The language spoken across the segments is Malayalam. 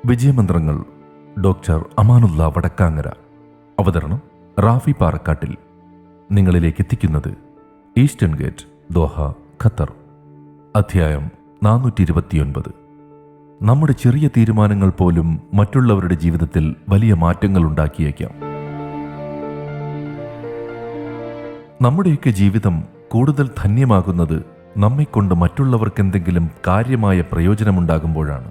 വിജയമന്ത്രങ്ങൾ ഡോക്ടർ അമാനുള്ള വടക്കാങ്ങര. അവതരണം റാഫി പാറക്കാട്ടിൽ. നിങ്ങളിലേക്ക് എത്തിക്കുന്നത് ഈസ്റ്റേൺ ഗേറ്റ്, ദോഹ, ഖത്തർ. അധ്യായം 429. നമ്മുടെ ചെറിയ തീരുമാനങ്ങൾ പോലും മറ്റുള്ളവരുടെ ജീവിതത്തിൽ വലിയ മാറ്റങ്ങൾ ഉണ്ടാക്കിയേക്കാം. നമ്മുടെയൊക്കെ ജീവിതം കൂടുതൽ ധന്യമാകുന്നത് നമ്മെക്കൊണ്ട് മറ്റുള്ളവർക്ക് എന്തെങ്കിലും കാര്യമായ പ്രയോജനമുണ്ടാകുമ്പോഴാണ്.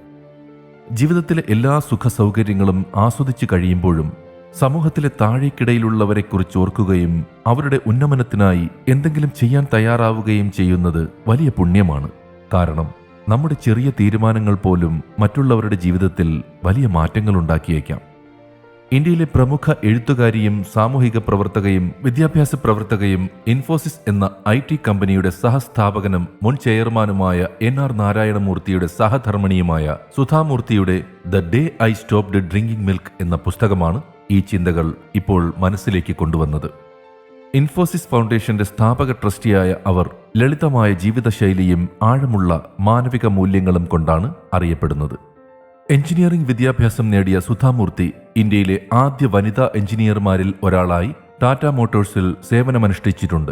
ജീവിതത്തിലെ എല്ലാ സുഖ സൗകര്യങ്ങളും ആസ്വദിച്ചു കഴിയുമ്പോഴും സമൂഹത്തിലെ താഴേക്കിടയിലുള്ളവരെക്കുറിച്ച് ഓർക്കുകയും അവരുടെ ഉന്നമനത്തിനായി എന്തെങ്കിലും ചെയ്യാൻ തയ്യാറാവുകയും ചെയ്യുന്നത് വലിയ പുണ്യമാണ്. കാരണം നമ്മുടെ ചെറിയ തീരുമാനങ്ങൾ പോലും മറ്റുള്ളവരുടെ ജീവിതത്തിൽ വലിയ മാറ്റങ്ങൾ ഉണ്ടാക്കിയേക്കാം. ഇന്ത്യയിലെ പ്രമുഖ എഴുത്തുകാരിയും സാമൂഹിക പ്രവർത്തകയും വിദ്യാഭ്യാസ പ്രവർത്തകയും ഇൻഫോസിസ് എന്ന IT കമ്പനിയുടെ സഹസ്ഥാപകനും മുൻ ചെയർമാനുമായ NR നാരായണമൂർത്തിയുടെ സഹധർമ്മിണിയുമായ സുധാമൂർത്തിയുടെ the day I stopped drinking milk എന്ന പുസ്തകമാണ് ഈ ചിന്തകൾ ഇപ്പോൾ മനസ്സിലേക്ക് കൊണ്ടുവന്നത്. ഇൻഫോസിസ് ഫൗണ്ടേഷന്റെ സ്ഥാപക ട്രസ്റ്റിയായ അവർ ലളിതമായ ജീവിതശൈലിയും ആഴമുള്ള മാനവിക മൂല്യങ്ങളും കൊണ്ടാണ് അറിയപ്പെടുന്നത്. എഞ്ചിനീയറിംഗ് വിദ്യാഭ്യാസം നേടിയ സുധാമൂർത്തി ഇന്ത്യയിലെ ആദ്യ വനിതാ എഞ്ചിനീയർമാരിൽ ഒരാളായി ടാറ്റ മോട്ടോഴ്സിൽ സേവനമനുഷ്ഠിച്ചിട്ടുണ്ട്.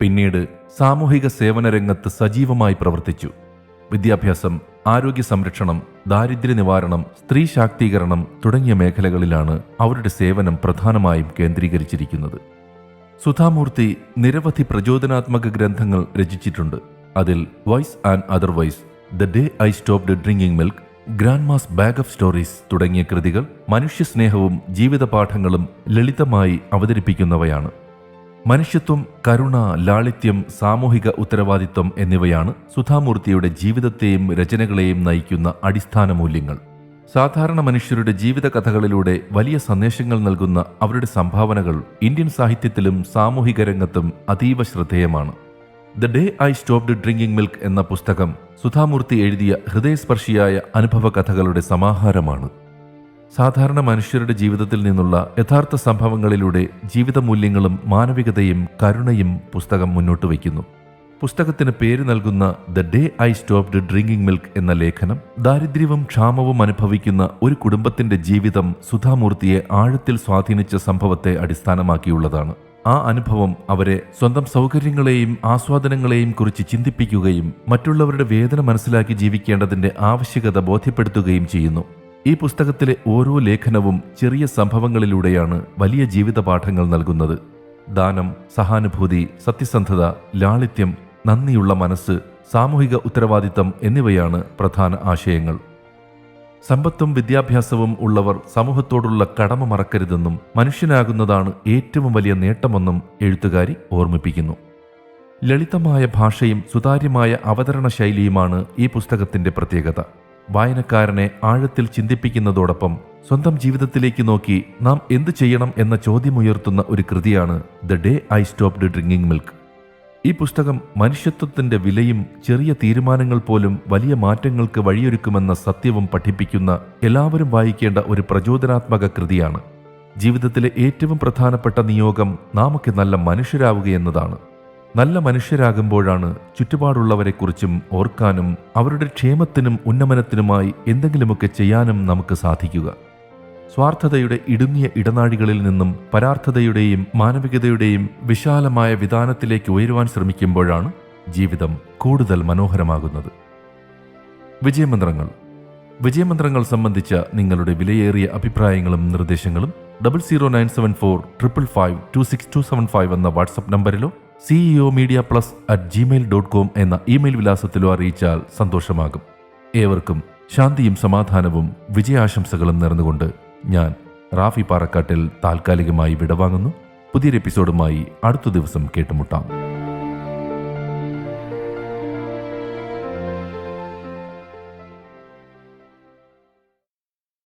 പിന്നീട് സാമൂഹിക സേവന രംഗത്ത് സജീവമായി പ്രവർത്തിച്ചു. വിദ്യാഭ്യാസം, ആരോഗ്യ സംരക്ഷണം, ദാരിദ്ര്യ നിവാരണം, സ്ത്രീ ശാക്തീകരണം തുടങ്ങിയ മേഖലകളിലാണ് അവരുടെ സേവനം പ്രധാനമായും കേന്ദ്രീകരിച്ചിരിക്കുന്നത്. സുധാമൂർത്തി നിരവധി പ്രചോദനാത്മക ഗ്രന്ഥങ്ങൾ രചിച്ചിട്ടുണ്ട്. അതിൽ wise and otherwise, the day I stopped drinking milk, grandmas bag of stories തുടങ്ങിയ കൃതികൾ മനുഷ്യസ്നേഹവും ജീവിതപാഠങ്ങളും ലളിതമായി അവതരിപ്പിക്കുന്നവയാണ്. മനുഷ്യത്വം, കരുണ, ലാളിത്യം, സാമൂഹിക ഉത്തരവാദിത്വം എന്നിവയാണ് സുധാമൂർത്തിയുടെ ജീവിതത്തെയും രചനകളെയും നയിക്കുന്ന അടിസ്ഥാന മൂല്യങ്ങൾ. സാധാരണ മനുഷ്യരുടെ ജീവിത കഥകളിലൂടെ വലിയ സന്ദേശങ്ങൾ നൽകുന്ന അവരുടെ സംഭാവനകൾ ഇന്ത്യൻ സാഹിത്യത്തിലും സാമൂഹിക രംഗത്തും അതീവ ശ്രദ്ധേയമാണ്. The day I stopped drinking milk എന്ന പുസ്തകം സുധാമൂർത്തി എഴുതിയ ഹൃദയസ്പർശിയായ അനുഭവ കഥകളുടെ സമാഹാരമാണ്. സാധാരണ മനുഷ്യരുടെ ജീവിതത്തിൽ നിന്നുള്ള യഥാർത്ഥ സംഭവങ്ങളിലൂടെ ജീവിതമൂല്യങ്ങളും മാനവികതയും കരുണയും പുസ്തകം മുന്നോട്ട് വയ്ക്കുന്നു. പുസ്തകത്തിന് പേര് നൽകുന്ന the day I stopped drinking milk എന്ന ലേഖനം ദാരിദ്ര്യവും ക്ഷാമവും അനുഭവിക്കുന്ന ഒരു കുടുംബത്തിന്റെ ജീവിതം സുധാമൂർത്തിയെ ആഴത്തിൽ സ്വാധീനിച്ച സംഭവത്തെ അടിസ്ഥാനമാക്കിയുള്ളതാണ്. ആ അനുഭവം അവരെ സ്വന്തം സൗകര്യങ്ങളെയും ആസ്വാദനങ്ങളെയും കുറിച്ച് ചിന്തിപ്പിക്കുകയും മറ്റുള്ളവരുടെ വേദന മനസ്സിലാക്കി ജീവിക്കേണ്ടതിന്റെ ആവശ്യകത ബോധ്യപ്പെടുത്തുകയും ചെയ്യുന്നു. ഈ പുസ്തകത്തിലെ ഓരോ ലേഖനവും ചെറിയ സംഭവങ്ങളിലൂടെയാണ് വലിയ ജീവിത പാഠങ്ങൾ നൽകുന്നത്. ദാനം, സഹാനുഭൂതി, സത്യസന്ധത, ലാളിത്യം, നന്ദിയുള്ള മനസ്സ്, സാമൂഹിക ഉത്തരവാദിത്തം എന്നിവയാണ് പ്രധാന ആശയങ്ങൾ. സമ്പത്തും വിദ്യാഭ്യാസവും ഉള്ളവർ സമൂഹത്തോടുള്ള കടമ മറക്കരുതെന്നും മനുഷ്യനാകുന്നതാണ് ഏറ്റവും വലിയ നേട്ടമെന്നും എഴുത്തുകാരി ഓർമ്മിപ്പിക്കുന്നു. ലളിതമായ ഭാഷയും സുതാര്യമായ അവതരണ ശൈലിയുമാണ് ഈ പുസ്തകത്തിന്റെ പ്രത്യേകത. വായനക്കാരനെ ആഴത്തിൽ ചിന്തിപ്പിക്കുന്നതോടൊപ്പം സ്വന്തം ജീവിതത്തിലേക്ക് നോക്കി നാം എന്തു ചെയ്യണം എന്ന ചോദ്യമുയർത്തുന്ന ഒരു കൃതിയാണ് the day I stopped drinking milk. ഈ പുസ്തകം മനുഷ്യത്വത്തിന്റെ വിലയും ചെറിയ തീരുമാനങ്ങൾ പോലും വലിയ മാറ്റങ്ങൾക്ക് വഴിയൊരുക്കുമെന്ന സത്യവും പഠിപ്പിക്കുന്ന എല്ലാവരും വായിക്കേണ്ട ഒരു പ്രചോദനാത്മക കൃതിയാണ്. ജീവിതത്തിലെ ഏറ്റവും പ്രധാനപ്പെട്ട നിയോഗം നാമൊക്കെ നല്ല മനുഷ്യരാവുകയെന്നതാണ്. നല്ല മനുഷ്യരാകുമ്പോഴാണ് ചുറ്റുപാടുള്ളവരെക്കുറിച്ചും ഓർക്കാനും അവരുടെ ക്ഷേമത്തിനും ഉന്നമനത്തിനുമായി എന്തെങ്കിലുമൊക്കെ ചെയ്യാനും നമുക്ക് സാധിക്കുക. സ്വാർത്ഥതയുടെ ഇടുങ്ങിയ ഇടനാഴികളിൽ നിന്നും പരാർത്ഥതയുടെയും മാനവികതയുടെയും വിശാലമായ വിധാനത്തിലേക്ക് ഉയരുവാൻ ശ്രമിക്കുമ്പോഴാണ് ജീവിതം കൂടുതൽ മനോഹരമാകുന്നത്. വിജയമന്ത്രങ്ങൾ സംബന്ധിച്ച നിങ്ങളുടെ വിലയേറിയ അഭിപ്രായങ്ങളും നിർദ്ദേശങ്ങളും 0097455526275 എന്ന വാട്സപ്പ് നമ്പറിലോ ceomedia+@gmail.com എന്ന ഇമെയിൽ വിലാസത്തിലോ അറിയിച്ചാൽ സന്തോഷമാകും. ഏവർക്കും ശാന്തിയും സമാധാനവും വിജയാശംസകളും നേർന്നുകൊണ്ട് ഞാൻ റാഫി പാറക്കാട്ടിൽ താൽക്കാലികമായി വിടവാങ്ങുന്നു. പുതിയൊരു എപ്പിസോഡുമായി അടുത്ത ദിവസം കേട്ടുമുട്ടാം.